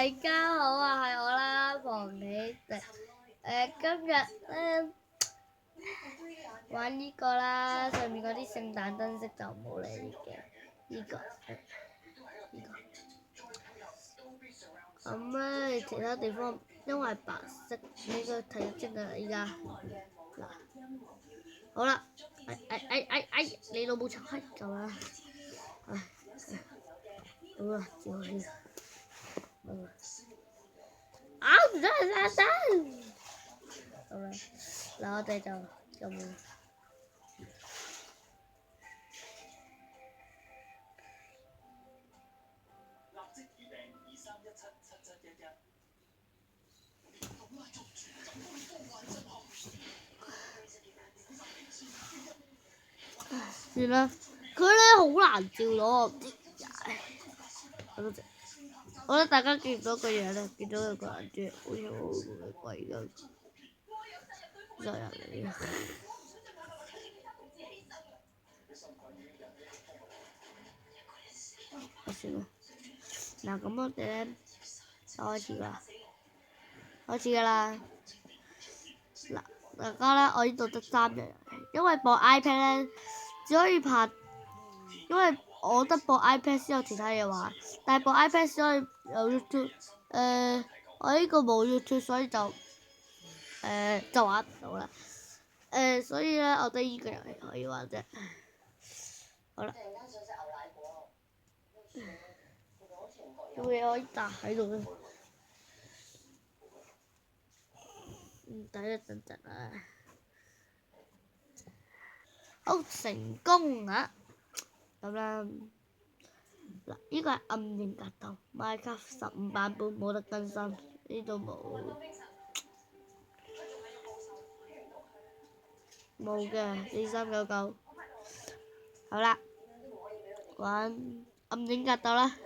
大家好啊，係我啦，黃你哋。今日玩呢個啦，上面嗰啲聖誕燈飾就冇理嘅，呢個。咁咧，其他地方因為白色，呢個睇得清㗎啦，依家。嗱，好啦，你老母臭閪夠啦，好啦，照佢。唔得啊！好啦，嗱我哋就咁。算啦，佢咧好難照到我，唔知點解。我覺得大家見唔到個樣啦，見到佢個眼珠好似好鬼咁，就入嚟啦。算啦，嗱咁我哋咧就開始啦，嗱，大家咧，我呢度得3樣遊戲，因為部 iPad 咧只可以拍，因為我得部 iPad 先有其他嘢玩，但係部 iPad 先可以有 YouTube，我呢個冇 YouTube，所以就玩唔到啦，所以咧我得呢個遊戲可以玩啫。好啦，有嘢可以搭喺度咧。等一陣啊！好成功啊！咁啦，嗱，呢個係暗影格鬥 Minecraft 15版本冇得更新，呢度冇嘅4399。好啦，玩暗影格鬥啦，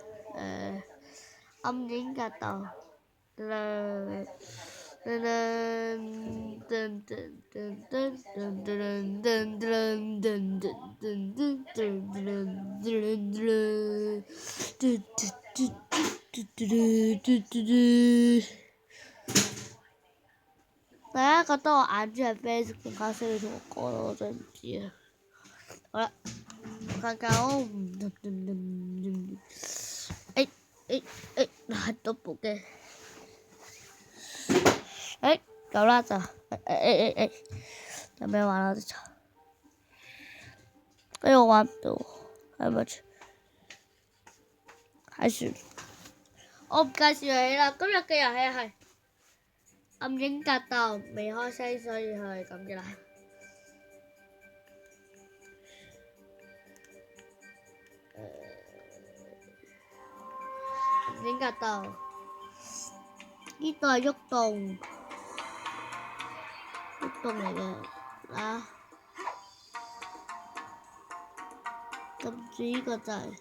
暗影格鬥。大家覺得我眼珠係啡色定黑色？你同我講咯，我真係唔知啊。好啦，我看看哦，拿到部機。夠啦就，有咩玩啊？我玩唔到，係咪先？係算。我唔介紹遊戲啦，今日嘅遊戲係暗影格鬥，未開聲所以係咁嘅啦。暗影格鬥，呢度係喐動嚟嘅，嗱，撳住呢個掣，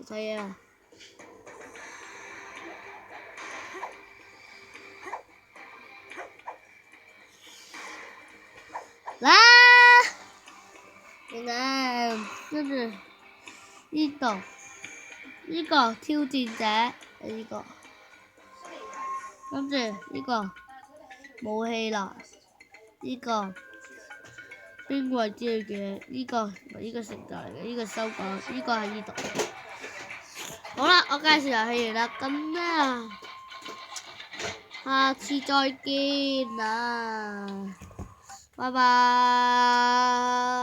睇嘢啊！啦，跟住呢度呢個挑戰者，呢個，跟住呢個武器啦，呢個邊位之類嘅，呢個成就嚟嘅，呢個收港，呢個喺呢度。好啦，我介紹遊戲完啦，咁咧，下次再見啦，拜拜。